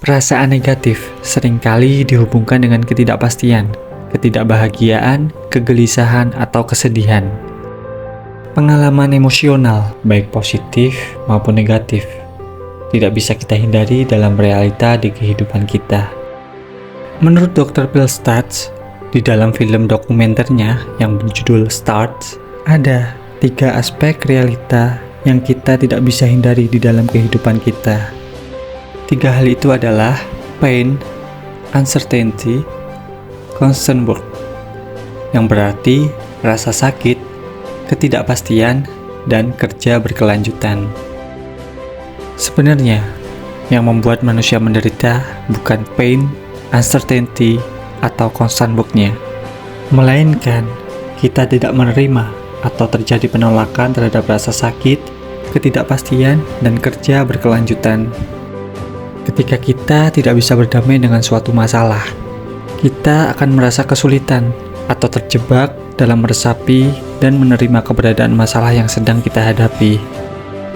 Perasaan negatif seringkali dihubungkan dengan ketidakpastian, ketidakbahagiaan, kegelisahan, atau kesedihan. Pengalaman emosional, baik positif maupun negatif, tidak bisa kita hindari dalam realita di kehidupan kita. Menurut Dr. Bill Stutz, di dalam film dokumenternya yang berjudul Start, ada 3 aspek realita yang kita tidak bisa hindari di dalam kehidupan kita. 3 hal itu adalah pain, uncertainty, constant work, yang berarti rasa sakit, ketidakpastian, dan kerja berkelanjutan. Sebenarnya, yang membuat manusia menderita bukan pain, uncertainty, atau constant work-nya, melainkan kita tidak menerima atau terjadi penolakan terhadap rasa sakit, ketidakpastian, dan kerja berkelanjutan. Ketika kita tidak bisa berdamai dengan suatu masalah, kita akan merasa kesulitan atau terjebak dalam meresapi dan menerima keberadaan masalah yang sedang kita hadapi.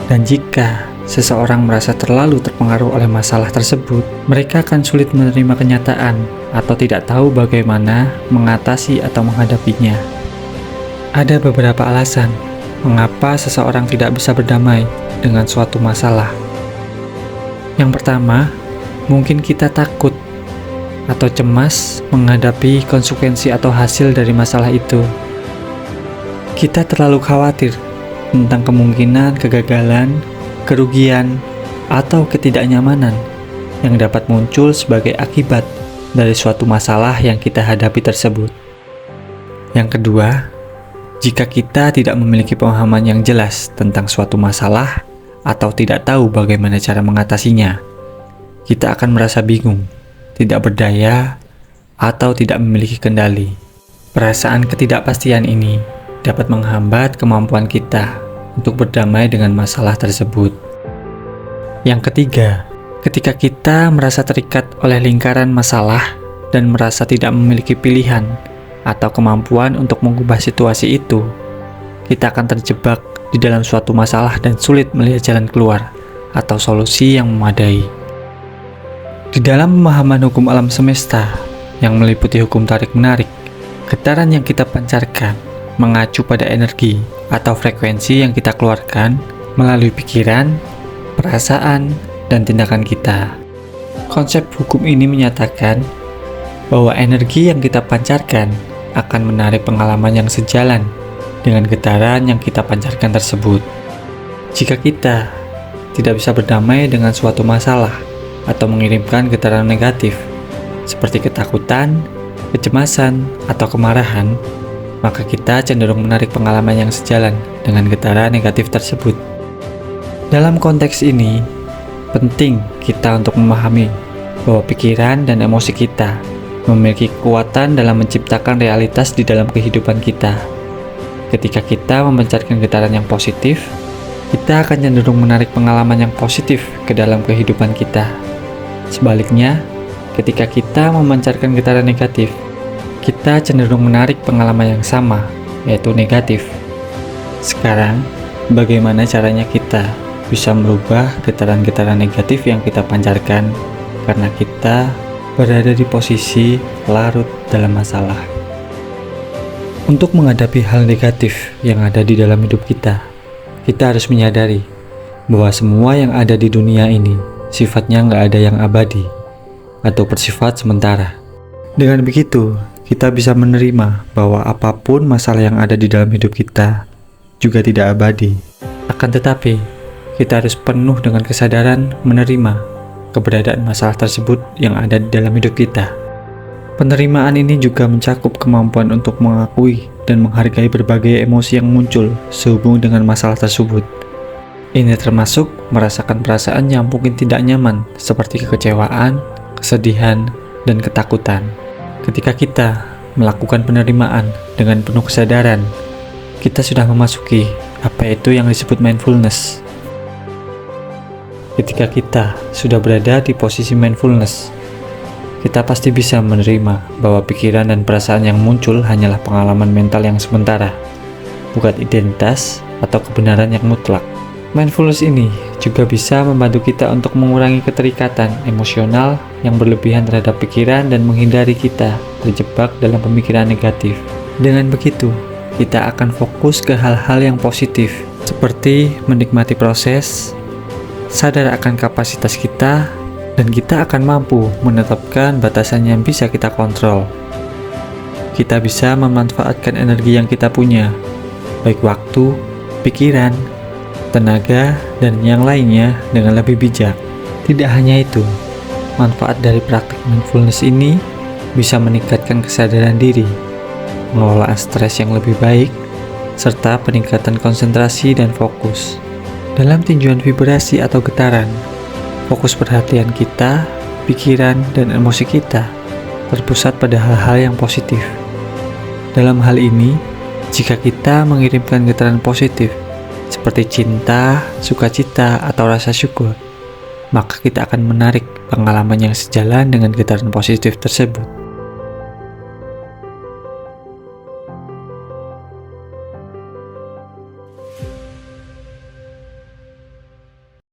Dan jika seseorang merasa terlalu terpengaruh oleh masalah tersebut, mereka akan sulit menerima kenyataan atau tidak tahu bagaimana mengatasi atau menghadapinya. Ada beberapa alasan mengapa seseorang tidak bisa berdamai dengan suatu masalah. Yang pertama, mungkin kita takut atau cemas menghadapi konsekuensi atau hasil dari masalah itu. Kita terlalu khawatir tentang kemungkinan kegagalan, kerugian, atau ketidaknyamanan yang dapat muncul sebagai akibat dari suatu masalah yang kita hadapi tersebut. Yang kedua, jika kita tidak memiliki pemahaman yang jelas tentang suatu masalah atau tidak tahu bagaimana cara mengatasinya, kita akan merasa bingung, tidak berdaya, atau tidak memiliki kendali. Perasaan ketidakpastian ini dapat menghambat kemampuan kita untuk berdamai dengan masalah tersebut. Yang ketiga, ketika kita merasa terikat oleh lingkaran masalah dan merasa tidak memiliki pilihan atau kemampuan untuk mengubah situasi itu, kita akan terjebak di dalam suatu masalah dan sulit melihat jalan keluar atau solusi yang memadai. Di dalam pemahaman hukum alam semesta yang meliputi hukum tarik-menarik, getaran yang kita pancarkan mengacu pada energi atau frekuensi yang kita keluarkan melalui pikiran, perasaan, dan tindakan kita. Konsep hukum ini menyatakan bahwa energi yang kita pancarkan akan menarik pengalaman yang sejalan dengan getaran yang kita pancarkan tersebut. Jika kita tidak bisa berdamai dengan suatu masalah atau mengirimkan getaran negatif seperti ketakutan, kecemasan, atau kemarahan, maka kita cenderung menarik pengalaman yang sejalan dengan getaran negatif tersebut. Dalam konteks ini, penting kita untuk memahami bahwa pikiran dan emosi kita memiliki kekuatan dalam menciptakan realitas di dalam kehidupan kita. Ketika kita memancarkan getaran yang positif, kita akan cenderung menarik pengalaman yang positif ke dalam kehidupan kita. Sebaliknya, ketika kita memancarkan getaran negatif, kita cenderung menarik pengalaman yang sama, yaitu negatif. Sekarang, bagaimana caranya kita bisa merubah getaran-getaran negatif yang kita pancarkan karena kita berada di posisi larut dalam masalah? Untuk menghadapi hal negatif yang ada di dalam hidup kita harus menyadari bahwa semua yang ada di dunia ini sifatnya nggak ada yang abadi atau bersifat sementara. Dengan begitu, kita bisa menerima bahwa apapun masalah yang ada di dalam hidup kita juga tidak abadi. Akan tetapi, kita harus penuh dengan kesadaran menerima keberadaan masalah tersebut yang ada di dalam hidup kita. Penerimaan ini juga mencakup kemampuan untuk mengakui dan menghargai berbagai emosi yang muncul sehubung dengan masalah tersebut. Ini termasuk merasakan perasaan yang mungkin tidak nyaman seperti kekecewaan, kesedihan, dan ketakutan. Ketika kita melakukan penerimaan dengan penuh kesadaran, kita sudah memasuki apa itu yang disebut mindfulness. Ketika kita sudah berada di posisi mindfulness, kita pasti bisa menerima bahwa pikiran dan perasaan yang muncul hanyalah pengalaman mental yang sementara, bukan identitas atau kebenaran yang mutlak. Mindfulness ini juga bisa membantu kita untuk mengurangi keterikatan emosional yang berlebihan terhadap pikiran dan menghindari kita terjebak dalam pemikiran negatif. Dengan begitu, kita akan fokus ke hal-hal yang positif, seperti menikmati proses, sadar akan kapasitas kita, dan kita akan mampu menetapkan batasan yang bisa kita kontrol. Kita bisa memanfaatkan energi yang kita punya, baik waktu, pikiran, tenaga, dan yang lainnya dengan lebih bijak. Tidak hanya itu, manfaat dari praktik mindfulness ini bisa meningkatkan kesadaran diri, mengelola stres yang lebih baik, serta peningkatan konsentrasi dan fokus. Dalam tinjauan vibrasi atau getaran, fokus perhatian kita, pikiran, dan emosi kita terpusat pada hal-hal yang positif. Dalam hal ini, jika kita mengirimkan getaran positif, seperti cinta, sukacita, atau rasa syukur, maka kita akan menarik pengalaman yang sejalan dengan getaran positif tersebut.